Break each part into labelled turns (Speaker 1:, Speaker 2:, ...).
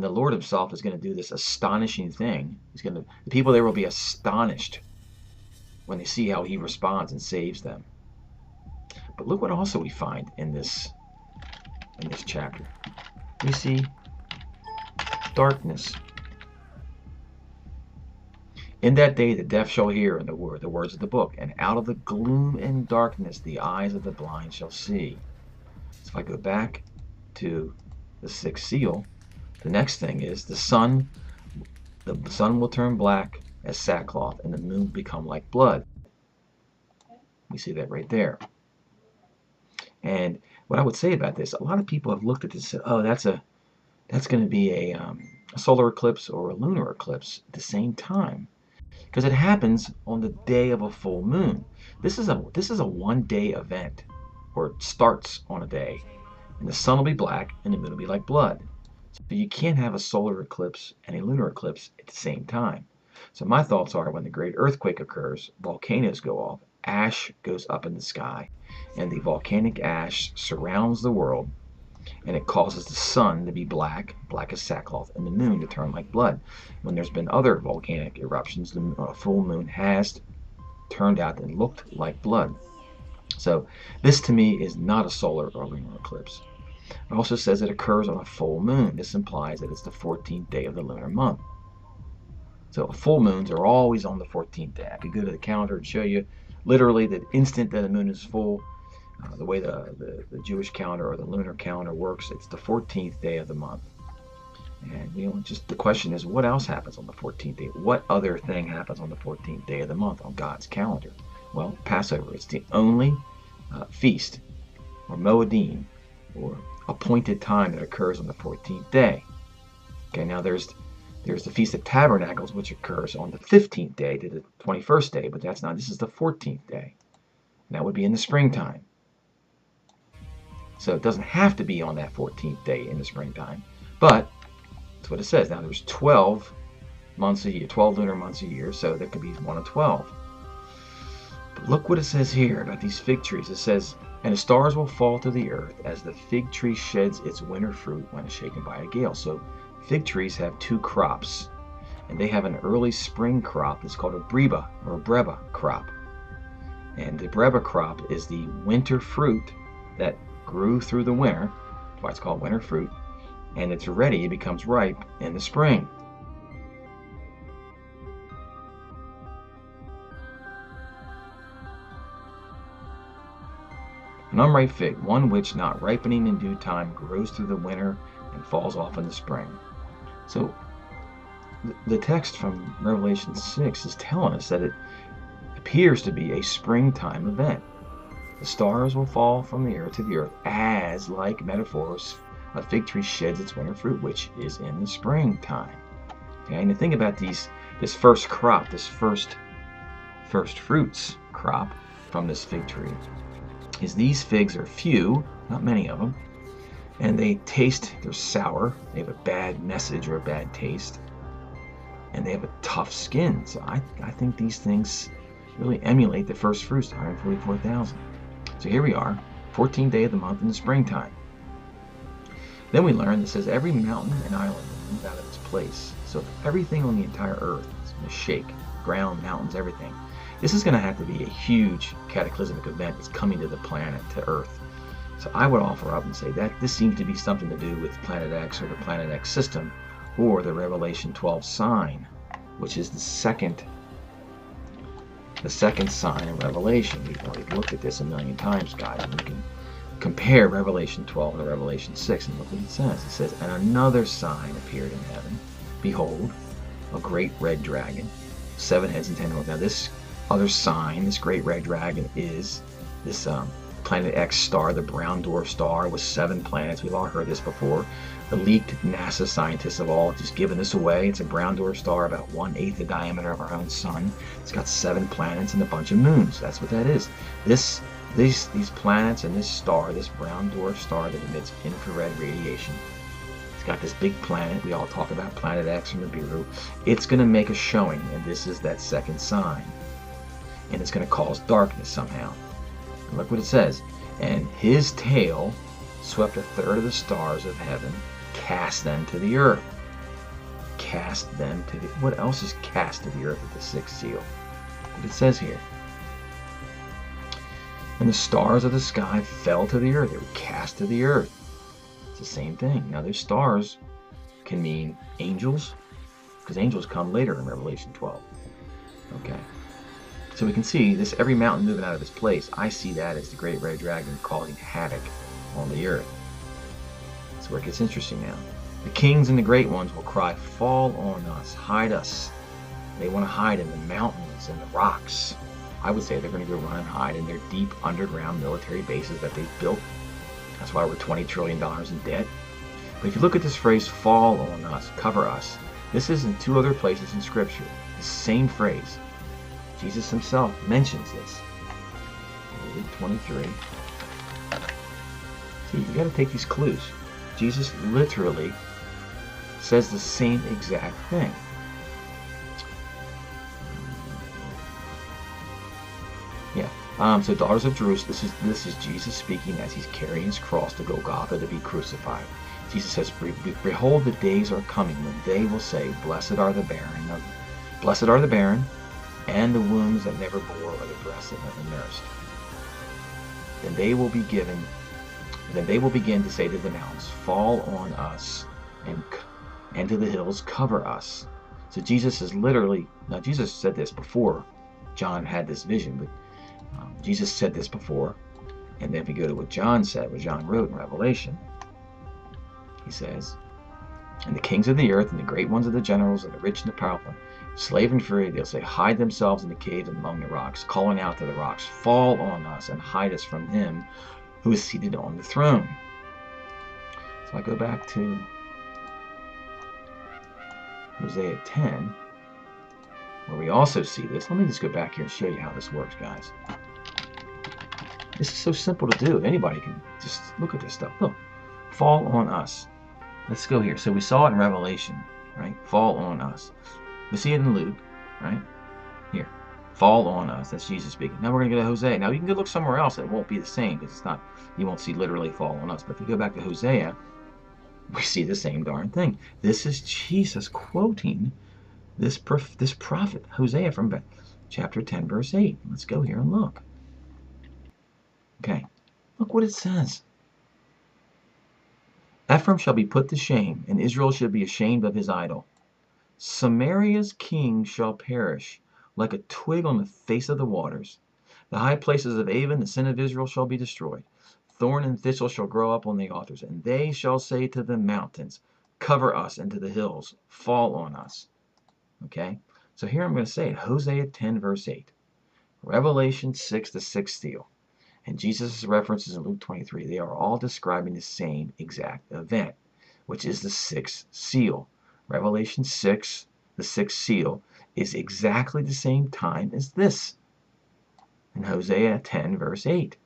Speaker 1: And the Lord himself is going to do this astonishing thing. The people there will be astonished when they see how he responds and saves them. But look what also we find in this chapter. We see darkness. In that day the deaf shall hear the words of the book, and out of the gloom and darkness the eyes of the blind shall see. So if I go back to the sixth seal, the next thing is the sun will turn black as sackcloth, and the moon become like blood. We see that right there. And what I would say about this, a lot of people have looked at this and said, oh, that's going to be a solar eclipse or a lunar eclipse at the same time, because it happens on the day of a full moon. This is a 1-day event, or it starts on a day, and the sun will be black and the moon will be like blood. So you can't have a solar eclipse and a lunar eclipse at the same time. So my thoughts are, when the great earthquake occurs, volcanoes go off, ash goes up in the sky, and the volcanic ash surrounds the world, and it causes the sun to be black as sackcloth, and the moon to turn like blood. When there's been other volcanic eruptions, the full moon has turned out and looked like blood. So this to me is not a solar or lunar eclipse. It also says it occurs on a full moon. This implies that it's the 14th day of the lunar month. So full moons are always on the 14th day. I could go to the calendar and show you literally the instant that the moon is full. The way the Jewish calendar or the lunar calendar works, it's the 14th day of the month. And just the question is, what else happens on the 14th day? What other thing happens on the 14th day of the month on God's calendar? Well, Passover. It's the only feast, or Moedim, or appointed time that occurs on the 14th day. Okay, now there's the Feast of Tabernacles, which occurs on the 15th day to the 21st day, but this is the 14th day. And that would be in the springtime. So it doesn't have to be on that 14th day in the springtime, but that's what it says. Now there's 12 months a year, 12 lunar months a year, so there could be 1 of 12. But look what it says here about these fig trees. It says, and the stars will fall to the earth as the fig tree sheds its winter fruit when it's shaken by a gale. So fig trees have 2 crops, and they have an early spring crop that's called a breba or a breba crop. And the breba crop is the winter fruit that grew through the winter. That's why it's called winter fruit. And it's ready, it becomes ripe in the spring. An unripe fig, one which not ripening in due time grows through the winter and falls off in the spring. So the text from Revelation 6 is telling us that it appears to be a springtime event. The stars will fall from the earth to the earth as, like metaphors, a fig tree sheds its winter fruit, which is in the springtime. Okay, and the thing about this first crop, this first fruits crop from this fig tree, is these figs are few, not many of them, and they're sour, they have a bad message or a bad taste, and they have a tough skin. So I think these things really emulate the first fruits, 144,000. So here we are, 14th day of the month in the springtime. Then we learn that says every mountain and island will move out of its place. So everything on the entire earth is going to shake, ground, mountains, everything. This is going to have to be a huge cataclysmic event that's coming to the planet, to Earth. So I would offer up and say that this seems to be something to do with Planet X or the Planet X system, or the Revelation 12 sign, which is the second sign in Revelation. We've already looked at this a million times, guys, and we can compare Revelation 12 to Revelation 6, and look what it says. It says, and another sign appeared in heaven. Behold, a great red dragon, 7 heads and 10 horns. Now this other sign, this great red dragon, is this Planet X star, the brown dwarf star with 7 planets. We've all heard this before. The leaked NASA scientists have all just given this away. It's a brown dwarf star about 1/8 the diameter of our own sun. It's got 7 planets and a bunch of moons. That's what that is. These planets and this star, this brown dwarf star that emits infrared radiation, it's got this big planet. We all talk about Planet X from the Nibiru. It's going to make a showing, and this is that second sign. And it's going to cause darkness somehow. And look what it says. And his tail swept 1/3 of the stars of heaven, cast them to the earth. cast them to the... What else is cast to the earth at the sixth seal? What it says here. And the stars of the sky fell to the earth. They were cast to the earth. It's the same thing. Now, those stars can mean angels, because angels come later in Revelation 12. Okay. So we can see this, every mountain moving out of its place. I see that as the great red dragon causing havoc on the earth. That's where it gets interesting now. The kings and the great ones will cry, fall on us, hide us. They want to hide in the mountains and the rocks. I would say they're going to go run and hide in their deep underground military bases that they've built. That's why we're $20 trillion in debt. But if you look at this phrase, fall on us, cover us, this is in two other places in Scripture. The same phrase. Jesus himself mentions this. Luke 23. See, you got to take these clues. Jesus literally says the same exact thing. Yeah. So daughters of Jerusalem, this is Jesus speaking as he's carrying his cross to Golgotha to be crucified. Jesus says, behold, the days are coming when they will say, blessed are the barren, and the wombs that never bore, or the breasts that never nursed. Then they will begin to say to the mountains, fall on us, and to the hills, cover us. So Jesus is literally, now Jesus said this before John had this vision, but Jesus said this before, and then if you go to what John said, what John wrote in Revelation, he says, and the kings of the earth, and the great ones of the generals, and the rich and the powerful, slave and free, they'll say, hide themselves in the caves and among the rocks, calling out to the rocks, fall on us and hide us from him who is seated on the throne. So I go back to Hosea 10, where we also see this. Let me just go back here and show you how this works, guys. This is so simple to do. Anybody can just look at this stuff. Look, fall on us. Let's go here. So we saw it in Revelation, right? Fall on us. We see it in Luke, right? Here, fall on us. That's Jesus speaking. Now we're going to go to Hosea. Now you can go look somewhere else. It won't be the same because it's not. You won't see literally fall on us. But if we go back to Hosea, we see the same darn thing. This is Jesus quoting this prophet Hosea from chapter 10, verse 8. Let's go here and look. Okay, look what it says. Ephraim shall be put to shame, and Israel shall be ashamed of his idol. Samaria's king shall perish like a twig on the face of the waters. The high places of Avon, the sin of Israel, shall be destroyed. Thorn and thistle shall grow up on the altars, and they shall say to the mountains, cover us, and to the hills, fall on us. Okay, so here I'm going to say it. Hosea 10, verse 8. Revelation 6, the sixth seal. And Jesus' references in Luke 23, they are all describing the same exact event, which is the sixth seal. Revelation 6, the sixth seal, is exactly the same time as this in Hosea 10, verse 8.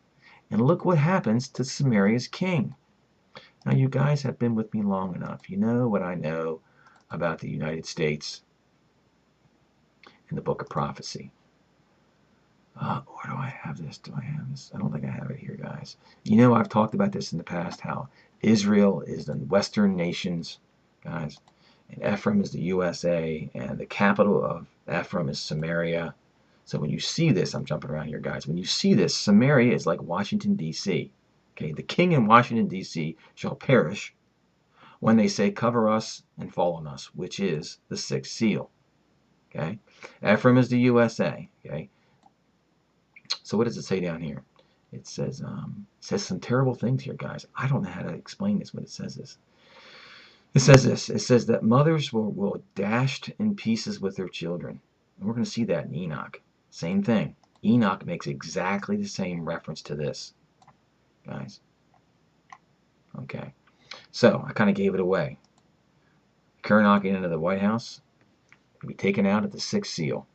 Speaker 1: And look what happens to Samaria's king. Now, you guys have been with me long enough. You know what I know about the United States in the book of prophecy. Or do I have this? Do I have this? I don't think I have it here, guys. You know, I've talked about this in the past, how Israel is the Western nations, guys, and Ephraim is the USA, and the capital of Ephraim is Samaria. So when you see this, I'm jumping around here, guys. When you see this, Samaria is like Washington, D.C. Okay, the king in Washington, D.C. shall perish when they say, cover us and fall on us, which is the sixth seal. Okay, Ephraim is the USA. Okay. So what does it say down here? It says some terrible things here, guys. I don't know how to explain this when it says this. It says this. It says that mothers will dashed in pieces with their children. And we're going to see that in Enoch. Same thing. Enoch makes exactly the same reference to this, guys. Okay. So I kind of gave it away. Current knocking into the White House will be taken out at the sixth seal.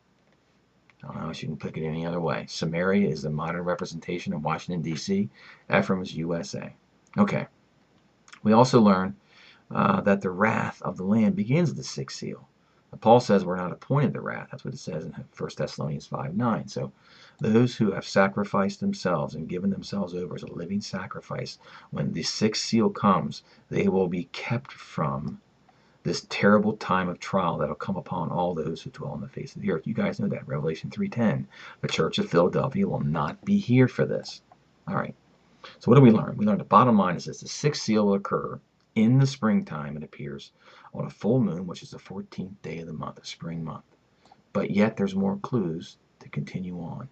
Speaker 1: I don't know if you can pick it any other way. Samaria is the modern representation of Washington, D.C. Ephraim is USA. Okay. We also learn that the wrath of the Lamb begins at the sixth seal. Paul says we're not appointed to wrath. That's what it says in 1 Thessalonians 5:9. So those who have sacrificed themselves and given themselves over as a living sacrifice, when the sixth seal comes, they will be kept from this terrible time of trial that'll come upon all those who dwell on the face of the earth. You guys know that, Revelation 3:10. The church of Philadelphia will not be here for this. All right. So what do we learn? We learned the bottom line is this: the sixth seal will occur in the springtime. It appears on a full moon, which is the 14th day of the month, a spring month. But yet there's more clues to continue on.